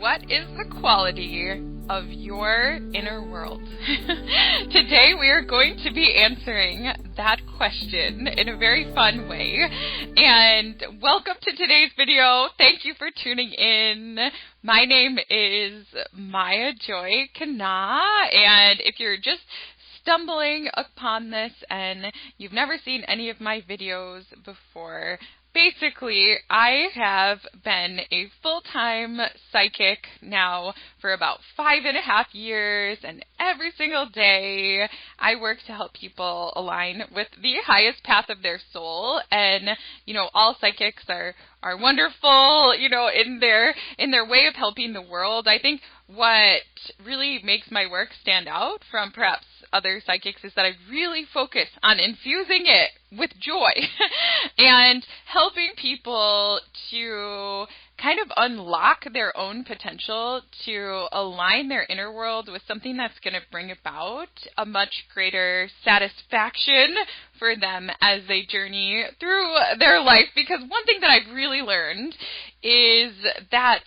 what is the quality of your inner world? Today we are going to be answering that question in a very fun way. And welcome to today's video. Thank you for tuning in. My name is Maya Joy Kana, and if you're just stumbling upon this and you've never seen any of my videos before, basically, I have been a full-time psychic now for about 5.5 years, and every single day I work to help people align with the highest path of their soul. And, all psychics are wonderful, in their way of helping the world. I think what really makes my work stand out from perhaps other psychics is that I really focus on infusing it with joy and helping people to kind of unlock their own potential, to align their inner world with something that's going to bring about a much greater satisfaction for them as they journey through their life. Because one thing that I've really learned is that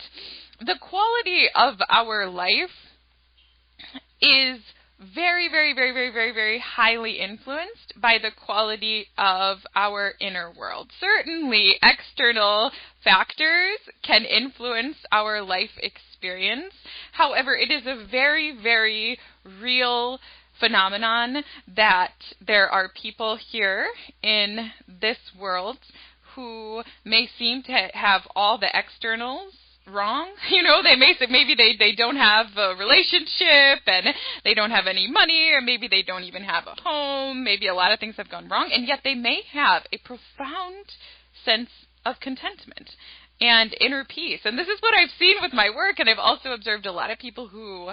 the quality of our life is very, very, very, very, very, very highly influenced by the quality of our inner world. Certainly, external factors can influence our life experience. However, it is a very, very real phenomenon that there are people here in this world who may seem to have all the externals wrong. They may say maybe they don't have a relationship and they don't have any money, or maybe they don't even have a home. Maybe a lot of things have gone wrong, and yet they may have a profound sense of contentment and inner peace. And this is what I've seen with my work, and I've also observed a lot of people who,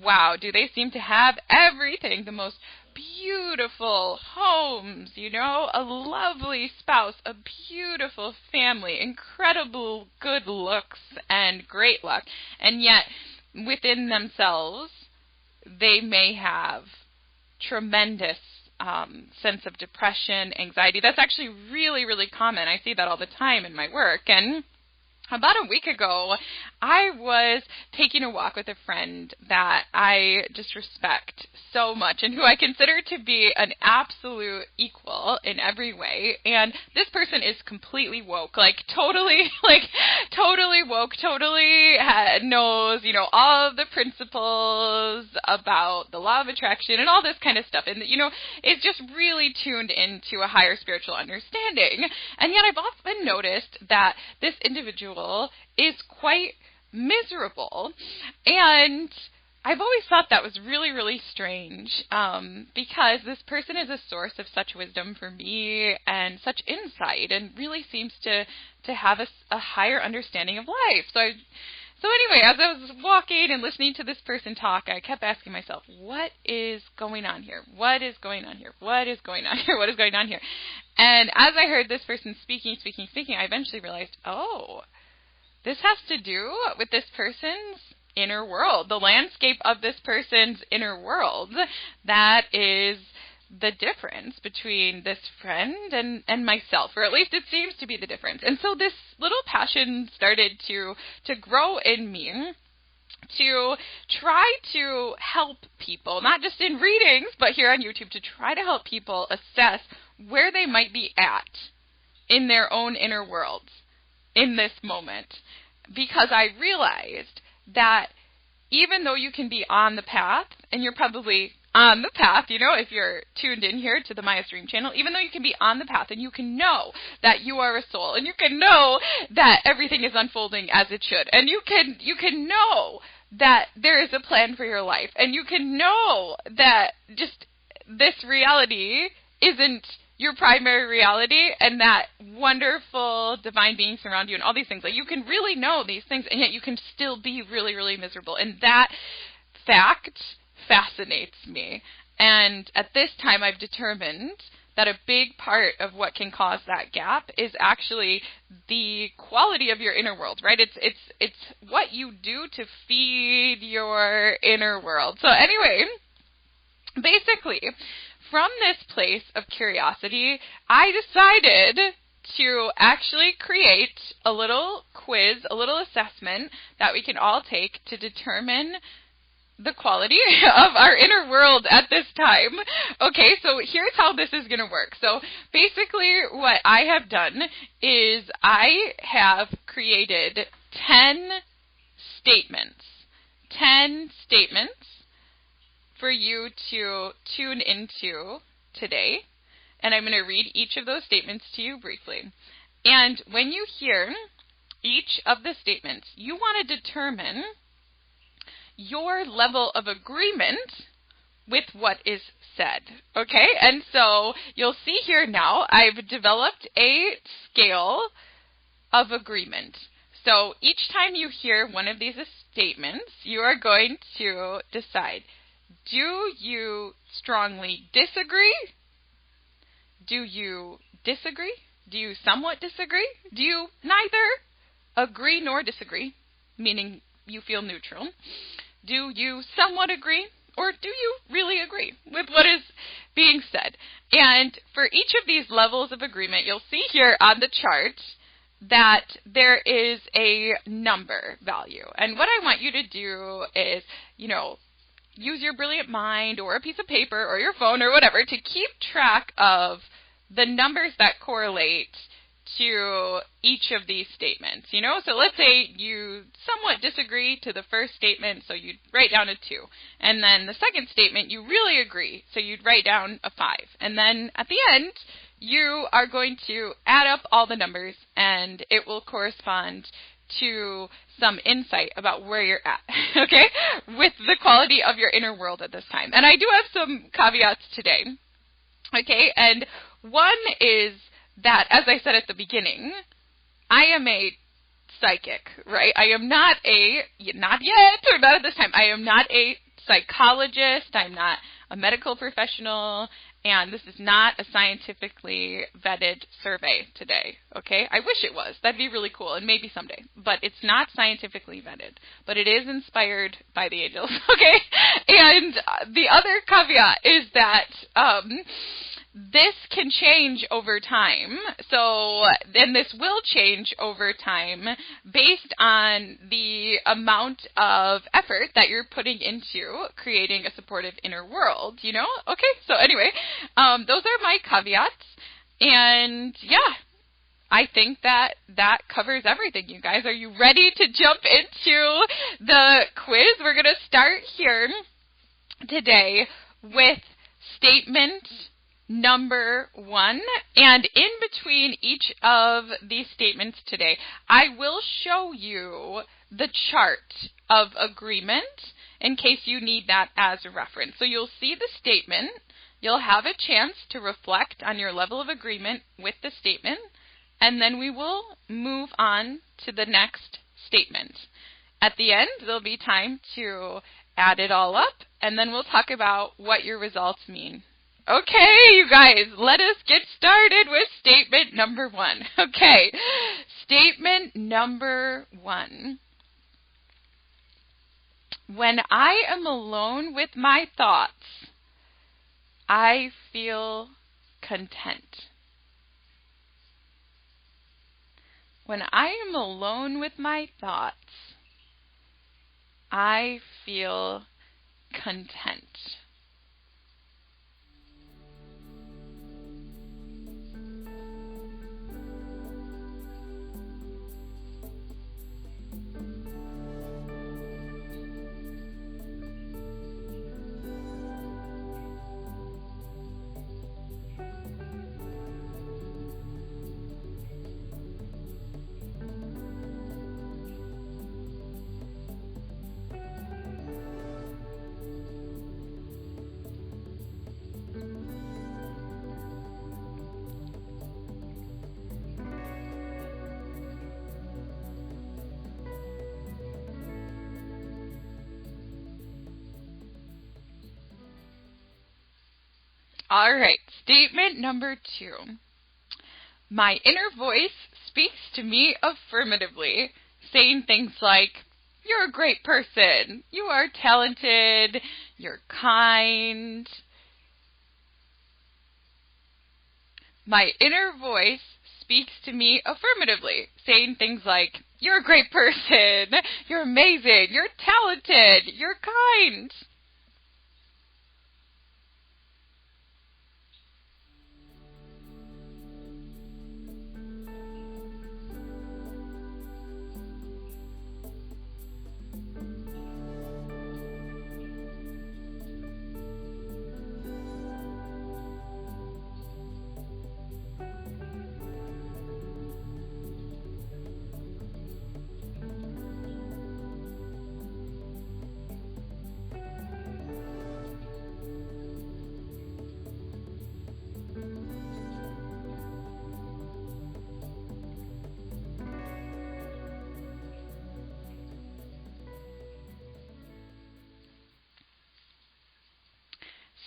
wow, do they seem to have everything, the most beautiful homes, a lovely spouse, a beautiful family, incredible good looks and great luck. And yet, within themselves, they may have tremendous sense of depression, anxiety. That's actually really, really common. I see that all the time in my work. And about a week ago, I was taking a walk with a friend that I just respect so much and who I consider to be an absolute equal in every way. And this person is completely woke, totally woke, totally knows, all of the principles about the law of attraction and all this kind of stuff. And, is just really tuned into a higher spiritual understanding. And yet I've often noticed that this individual is quite miserable, and I've always thought that was really, really strange, because this person is a source of such wisdom for me and such insight, and really seems to have a higher understanding of life. So anyway, as I was walking and listening to this person talk, I kept asking myself, what is going on here? What is going on here? What is going on here? What is going on here? And as I heard this person speaking, I eventually realized, this has to do with this person's inner world, the landscape of this person's inner world. That is the difference between this friend and myself, or at least it seems to be the difference. And so this little passion started to grow in me to try to help people, not just in readings, but here on YouTube, to try to help people assess where they might be at in their own inner worlds in this moment. Because I realized that even though you can be on the path, and you're probably on the path, if you're tuned in here to the Maya Stream channel, even though you can be on the path and you can know that you are a soul, and you can know that everything is unfolding as it should, and you can know that there is a plan for your life, and you can know that just this reality isn't your primary reality, and that wonderful divine beings surround you and all these things. You can really know these things, and yet you can still be really, really miserable. And that fact fascinates me. And at this time, I've determined that a big part of what can cause that gap is actually the quality of your inner world, right? It's what you do to feed your inner world. So anyway, basically, from this place of curiosity, I decided to actually create a little quiz, a little assessment that we can all take to determine the quality of our inner world at this time. Okay, so here's how this is going to work. So basically what I have done is I have created 10 statements. 10 statements for you to tune into today. And I'm going to read each of those statements to you briefly. And when you hear each of the statements, you want to determine your level of agreement with what is said, okay? And so you'll see here now I've developed a scale of agreement. So each time you hear one of these statements, you are going to decide, do you strongly disagree? Do you disagree? Do you somewhat disagree? Do you neither agree nor disagree, meaning you feel neutral? Do you somewhat agree, or do you really agree with what is being said? And for each of these levels of agreement, you'll see here on the chart that there is a number value. And what I want you to do is, use your brilliant mind or a piece of paper or your phone or whatever to keep track of the numbers that correlate to each of these statements, So let's say you somewhat disagree to the first statement, so you'd write down a 2. And then the second statement, you really agree, so you'd write down a 5. And then at the end, you are going to add up all the numbers, and it will correspond to some insight about where you're at, okay, with the quality of your inner world at this time. And I do have some caveats today, okay, and one is that, as I said at the beginning, I am a psychic, right? I am not not yet, or not at this time, I am not a psychologist, I'm not a medical professional, and this is not a scientifically vetted survey today, okay? I wish it was. That'd be really cool, and maybe someday. But it's not scientifically vetted. But it is inspired by the angels, okay? And the other caveat is that this can change over time. So, and this will change over time based on the amount of effort that you're putting into creating a supportive inner world, Okay, so anyway, those are my caveats. And yeah, I think that covers everything, you guys. Are you ready to jump into the quiz? We're going to start here today with statement number 1, and in between each of these statements today, I will show you the chart of agreement in case you need that as a reference. So you'll see the statement, you'll have a chance to reflect on your level of agreement with the statement, and then we will move on to the next statement. At the end, there'll be time to add it all up, and then we'll talk about what your results mean. Okay, you guys, let us get started with statement number 1. Okay, statement number 1. When I am alone with my thoughts, I feel content. When I am alone with my thoughts, I feel content. All right, statement number 2. My inner voice speaks to me affirmatively, saying things like, you're a great person, you are talented, you're kind. My inner voice speaks to me affirmatively, saying things like, "You're a great person, you're amazing, you're talented, you're kind."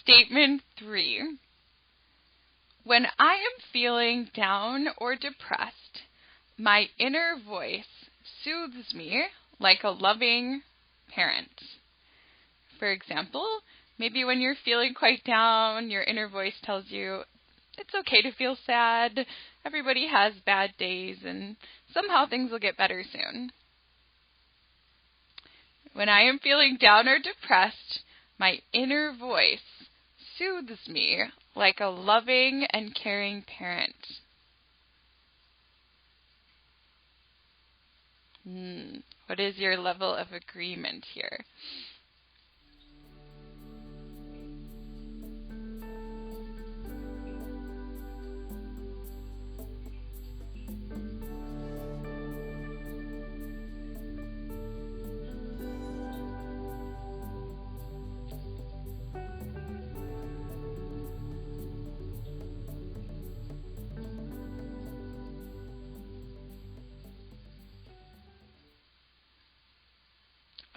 Statement 3. When I am feeling down or depressed, my inner voice soothes me like a loving parent. For example, maybe when you're feeling quite down, your inner voice tells you, it's okay to feel sad, everybody has bad days, and somehow things will get better soon. When I am feeling down or depressed, my inner voice soothes me like a loving and caring parent. What is your level of agreement here?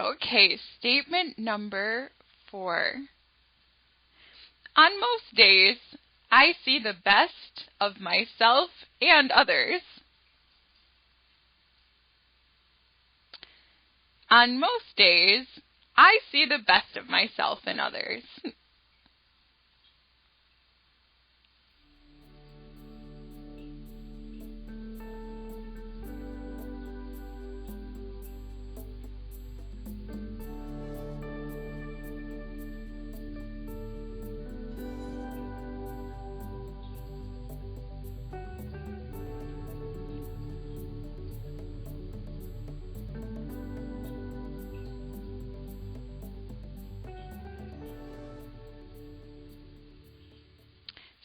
Okay, statement number 4. On most days, I see the best of myself and others. On most days, I see the best of myself and others.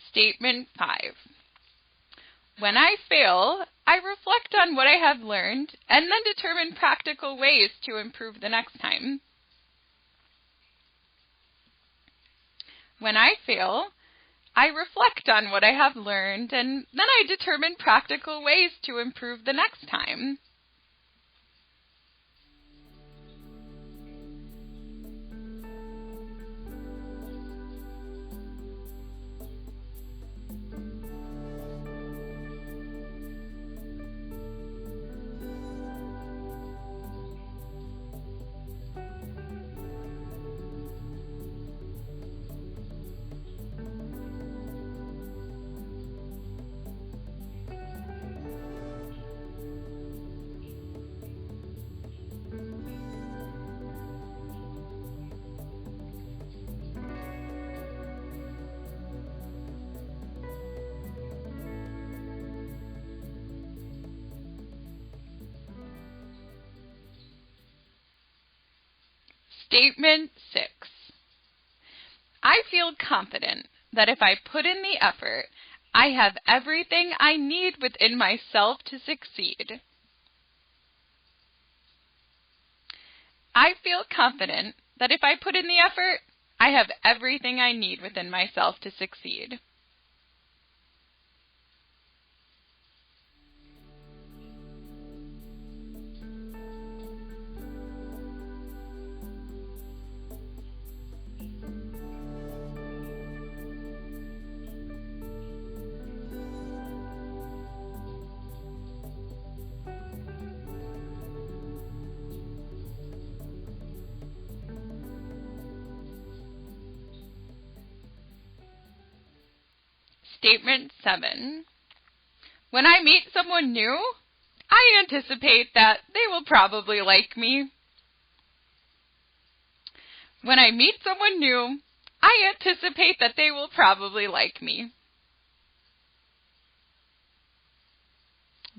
Statement 5. When I fail, I reflect on what I have learned and then determine practical ways to improve the next time. When I fail, I reflect on what I have learned and then I determine practical ways to improve the next time. Statement 6. I feel confident that if I put in the effort, I have everything I need within myself to succeed. I feel confident that if I put in the effort, I have everything I need within myself to succeed. Statement 7. When I meet someone new, I anticipate that they will probably like me. When I meet someone new, I anticipate that they will probably like me.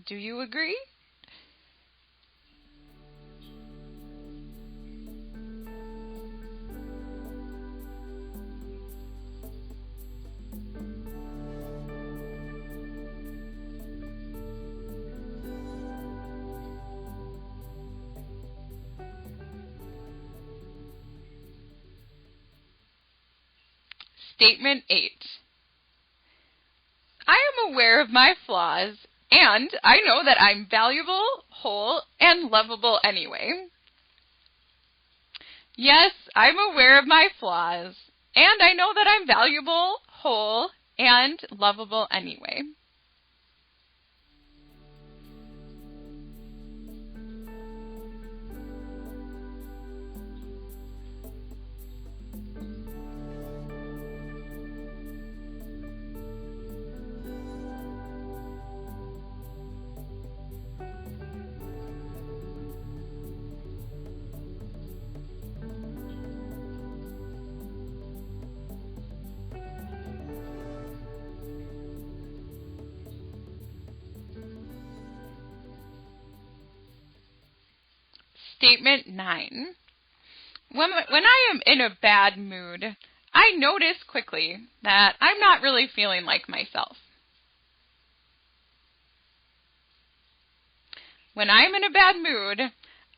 Do you agree? Statement 8. I am aware of my flaws, and I know that I'm valuable, whole, and lovable anyway. Yes, I'm aware of my flaws, and I know that I'm valuable, whole, and lovable anyway. Statement 9. When I am in a bad mood, I notice quickly that I'm not really feeling like myself. When I'm in a bad mood,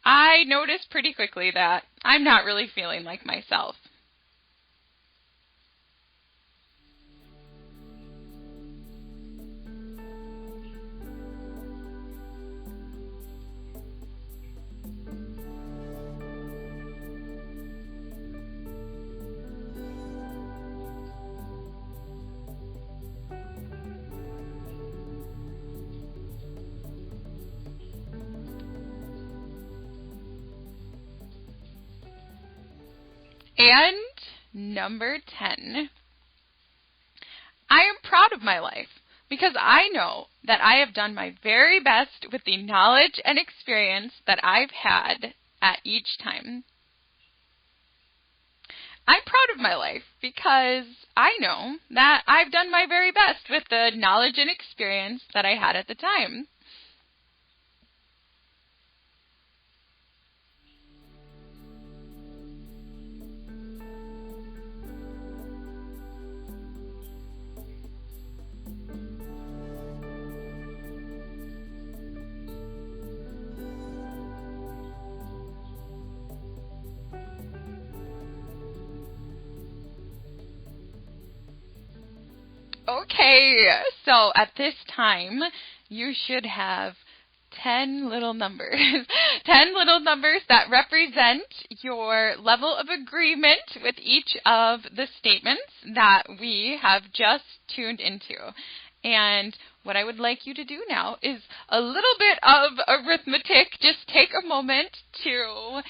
I notice pretty quickly that I'm not really feeling like myself. And number 10. I am proud of my life because I know that I have done my very best with the knowledge and experience that I've had at each time. I'm proud of my life because I know that I've done my very best with the knowledge and experience that I had at the time. Okay, so at this time, you should have 10 little numbers. 10 little numbers that represent your level of agreement with each of the statements that we have just tuned into. And what I would like you to do now is a little bit of arithmetic. Just take a moment to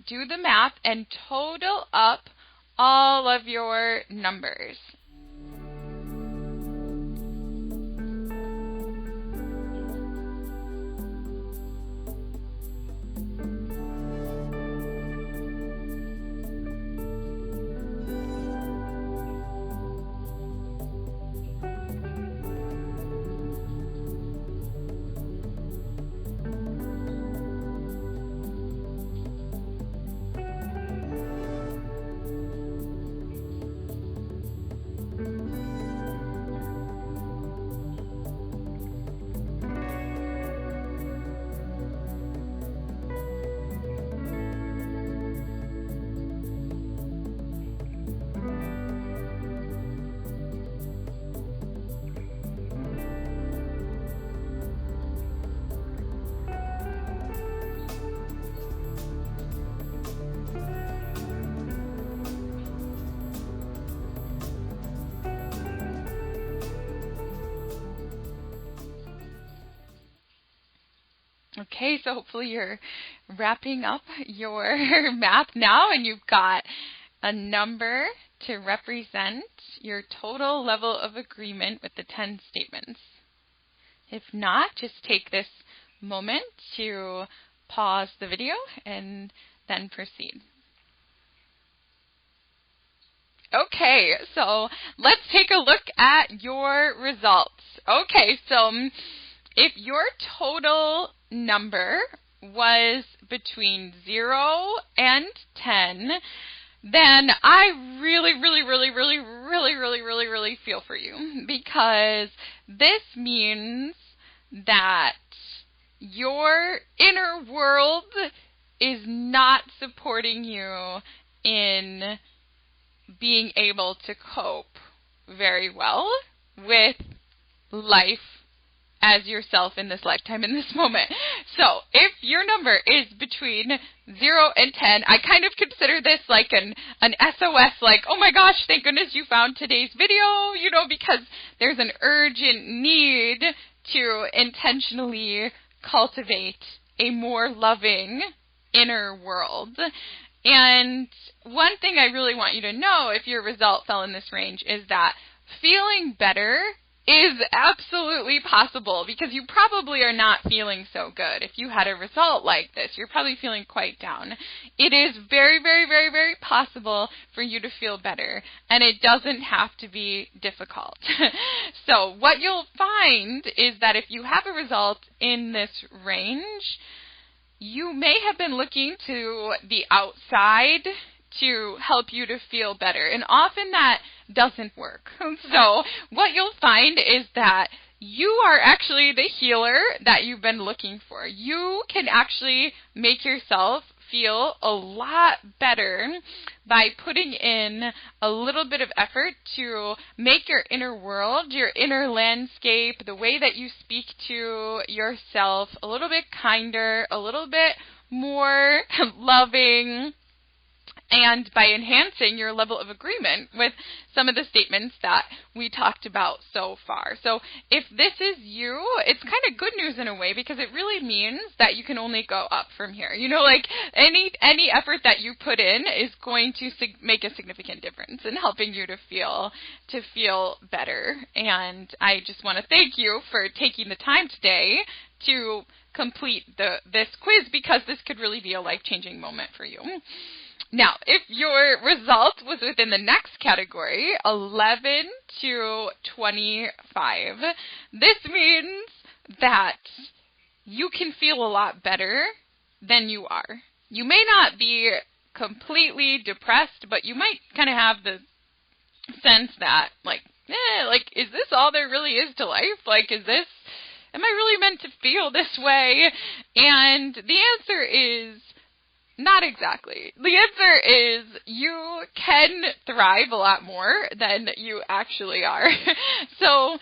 do the math and total up all of your numbers. Okay, so hopefully you're wrapping up your math now and you've got a number to represent your total level of agreement with the 10 statements. If not, just take this moment to pause the video and then proceed. Okay, so let's take a look at your results. Okay, so if your total number was between 0 and 10, then I really feel for you, because this means that your inner world is not supporting you in being able to cope very well with life as yourself in this lifetime, in this moment. So if your number is between 0 and 10, I kind of consider this like an SOS, like, oh my gosh, thank goodness you found today's video, you know, because there's an urgent need to intentionally cultivate a more loving inner world. And one thing I really want you to know, if your result fell in this range, is that feeling better is absolutely possible, because you probably are not feeling so good. If you had a result like this, you're probably feeling quite down. It is very possible for you to feel better, and it doesn't have to be difficult. So what you'll find is that if you have a result in this range, you may have been looking to the outside to help you to feel better, and often that doesn't work. So what you'll find is that you are actually the healer that you've been looking for. You can actually make yourself feel a lot better by putting in a little bit of effort to make your inner world, your inner landscape, the way that you speak to yourself a little bit kinder, a little bit more loving, and by enhancing your level of agreement with some of the statements that we talked about so far. So if this is you, it's kind of good news in a way, because it really means that you can only go up from here. You know, like any effort that you put in is going to make a significant difference in helping you to feel better. And I just want to thank you for taking the time today to complete this quiz, because this could really be a life-changing moment for you. Now, if your result was within the next category, 11 to 25, this means that you can feel a lot better than you are. You may not be completely depressed, but you might kind of have the sense that, is this all there really is to life? Am I really meant to feel this way? And the answer is, not exactly. The answer is you can thrive a lot more than you actually are. So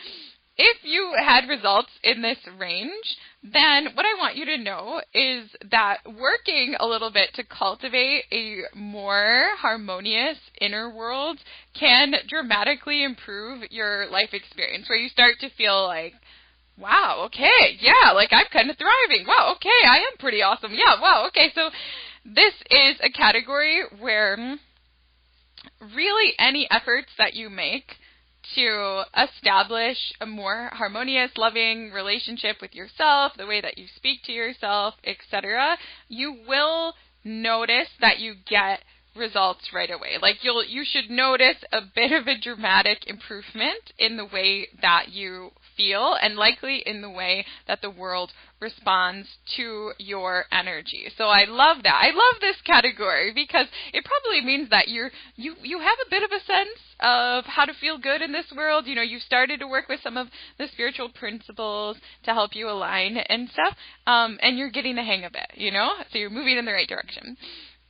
if you had results in this range, then what I want you to know is that working a little bit to cultivate a more harmonious inner world can dramatically improve your life experience, where you start to feel like, wow, okay, yeah, like I'm kind of thriving. Wow, okay, I am pretty awesome. Yeah, wow, okay, so this is a category where really any efforts that you make to establish a more harmonious, loving relationship with yourself, the way that you speak to yourself, etc., you will notice that you get results right away. Like you should notice a bit of a dramatic improvement in the way that you feel, and likely in the way that the world responds to your energy. So I love that. I love this category, because it probably means that you have a bit of a sense of how to feel good in this world. You know, you've started to work with some of the spiritual principles to help you align and stuff, and you're getting the hang of it, you know? So you're moving in the right direction.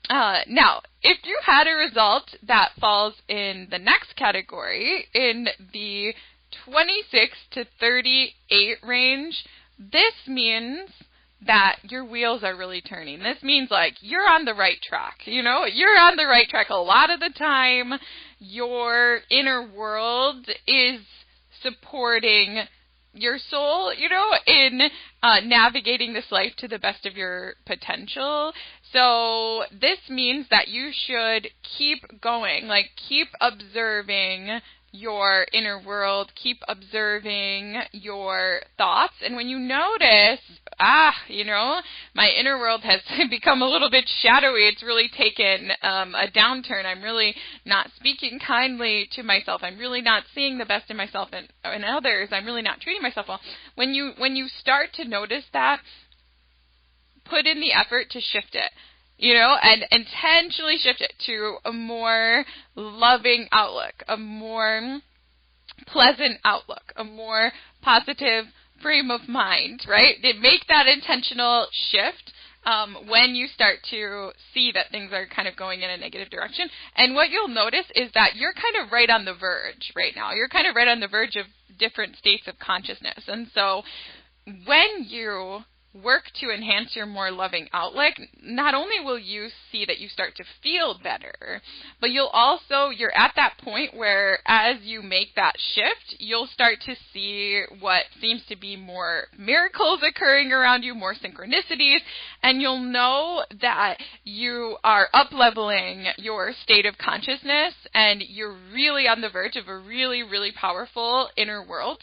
Now, if you had a result that falls in the next category, in the 26 to 38 range, this means that your wheels are really turning. This means like you're on the right track, you know? You're on the right track. A lot of the time, your inner world is supporting your soul, you know, in navigating this life to the best of your potential. So this means that you should keep going, like keep observing your inner world, keep observing your thoughts, and when you notice, my inner world has become a little bit shadowy, it's really taken a downturn, I'm really not speaking kindly to myself, I'm really not seeing the best in myself and others, I'm really not treating myself well. When you start to notice that, put in the effort to shift it. And intentionally shift it to a more loving outlook, a more pleasant outlook, a more positive frame of mind, right? Make that intentional shift when you start to see that things are kind of going in a negative direction. And what you'll notice is that you're kind of right on the verge right now. You're kind of right on the verge of different states of consciousness. And so when you work to enhance your more loving outlook, not only will you see that you start to feel better, but you're at that point where as you make that shift, you'll start to see what seems to be more miracles occurring around you, more synchronicities, and you'll know that you are up-leveling your state of consciousness and you're really on the verge of a really, really powerful inner world.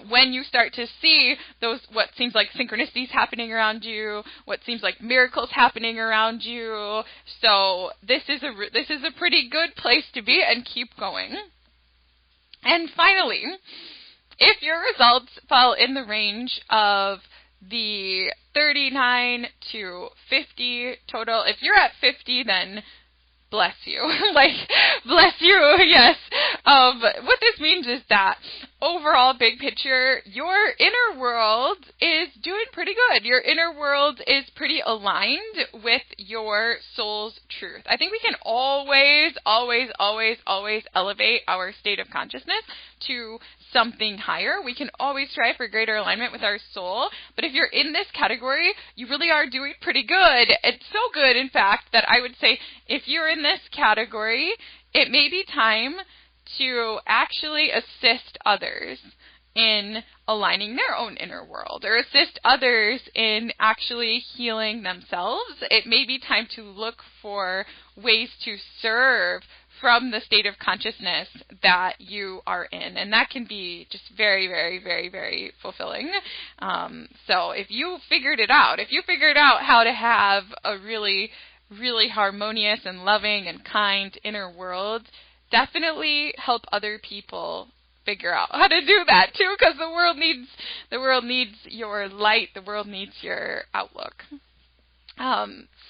When you start to see those, what seems like synchronicities happening around you, what seems like miracles happening around you. So this is a pretty good place to be, and keep going. And finally, if your results fall in the range of the 39 to 50 total, if you're at 50, then bless you. Bless you, yes. What this means is that overall, big picture, your inner world is doing pretty good. Your inner world is pretty aligned with your soul's truth. I think we can always elevate our state of consciousness to something higher. We can always strive for greater alignment with our soul. But if you're in this category, you really are doing pretty good. It's so good, in fact, that I would say if you're in this category, it may be time to actually assist others in aligning their own inner world, or assist others in actually healing themselves. It may be time to look for ways to serve from the state of consciousness that you are in. And that can be just very, very, very, very fulfilling. So if you figured it out, how to have a really, really harmonious and loving and kind inner world, definitely help other people figure out how to do that too, because the world needs your light, the world needs your outlook.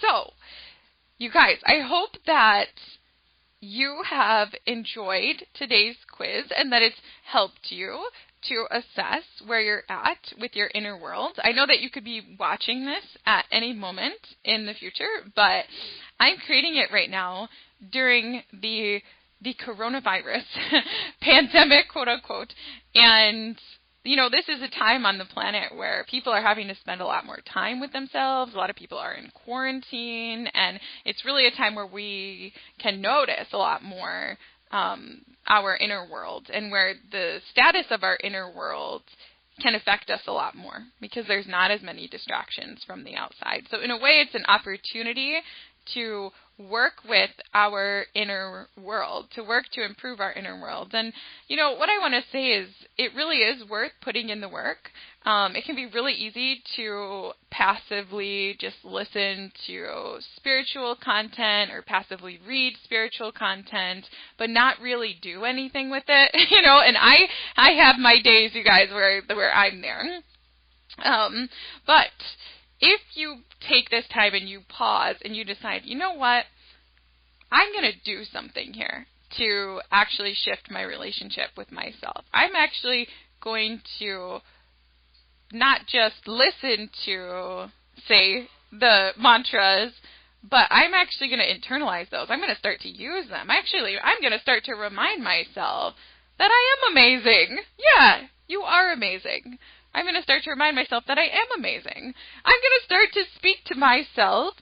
So, you guys, I hope that you have enjoyed today's quiz and that it's helped you to assess where you're at with your inner world. I know that you could be watching this at any moment in the future, but I'm creating it right now during the coronavirus pandemic, quote unquote, and this is a time on the planet where people are having to spend a lot more time with themselves. A lot of people are in quarantine, and it's really a time where we can notice a lot more our inner world, and where the status of our inner world can affect us a lot more because there's not as many distractions from the outside. So in a way, it's an opportunity to work with our inner world, to work to improve our inner world. And, what I want to say is it really is worth putting in the work. It can be really easy to passively just listen to spiritual content or passively read spiritual content, but not really do anything with it, and I have my days, you guys, where I'm there. But if you take this time and you pause and you decide, you know what, I'm going to do something here to actually shift my relationship with myself. I'm actually going to not just listen to, say, the mantras, but I'm actually going to internalize those. I'm going to start to use them. I'm going to start to remind myself that I am amazing. Yeah, you are amazing. I'm going to start to remind myself that I am amazing. I'm going to start to speak to myself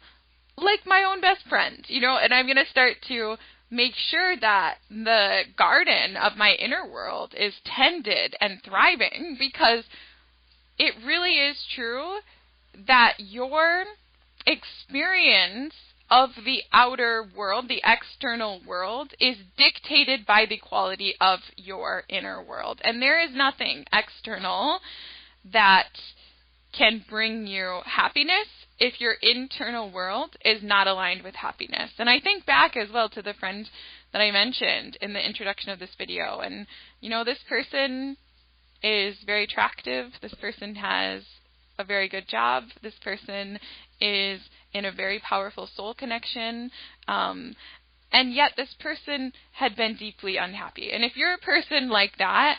like my own best friend, and I'm going to start to make sure that the garden of my inner world is tended and thriving, because it really is true that your experience of the outer world, the external world, is dictated by the quality of your inner world. And there is nothing external that can bring you happiness if your internal world is not aligned with happiness. And I think back as well to the friend that I mentioned in the introduction of this video. And, this person is very attractive. This person has a very good job. This person is in a very powerful soul connection. And yet this person had been deeply unhappy. And if you're a person like that,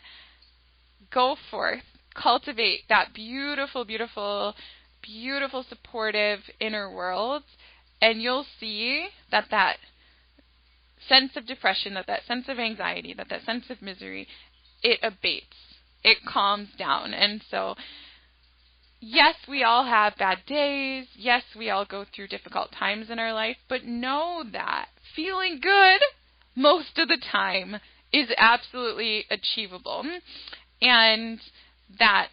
go forth. Cultivate that beautiful, beautiful, beautiful, supportive inner world. And you'll see that sense of depression, that sense of anxiety, that sense of misery, it abates. It calms down. And so, yes, we all have bad days. Yes, we all go through difficult times in our life. But know that feeling good most of the time is absolutely achievable. And that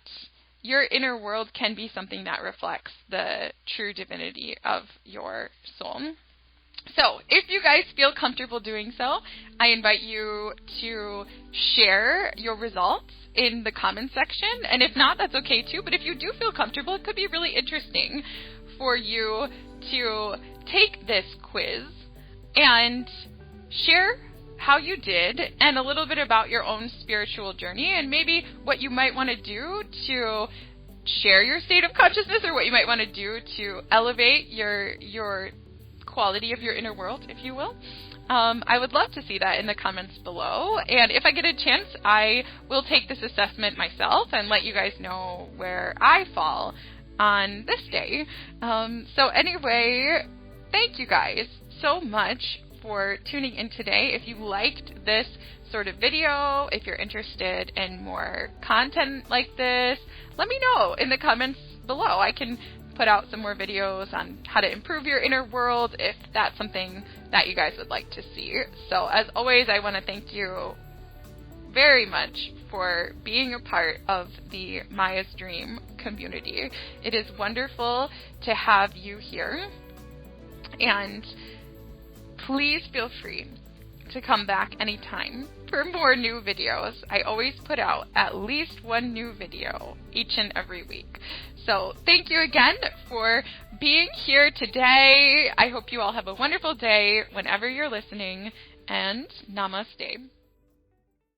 your inner world can be something that reflects the true divinity of your soul. So, if you guys feel comfortable doing so, I invite you to share your results in the comments section. And if not, that's okay too. But if you do feel comfortable, it could be really interesting for you to take this quiz and share how you did and a little bit about your own spiritual journey and maybe what you might want to do to share your state of consciousness, or what you might want to do to elevate your quality of your inner world, if you will. I would love to see that in the comments below. And if I get a chance, I will take this assessment myself and let you guys know where I fall on this day. So anyway, thank you guys so much for tuning in today. If you liked this sort of video, if you're interested in more content like this, let me know in the comments below. I can put out some more videos on how to improve your inner world if that's something that you guys would like to see. So as always, I want to thank you very much for being a part of the Maya's Dream community. It is wonderful to have you here, and please feel free to come back anytime for more new videos. I always put out at least one new video each and every week. So thank you again for being here today. I hope you all have a wonderful day whenever you're listening, and namaste.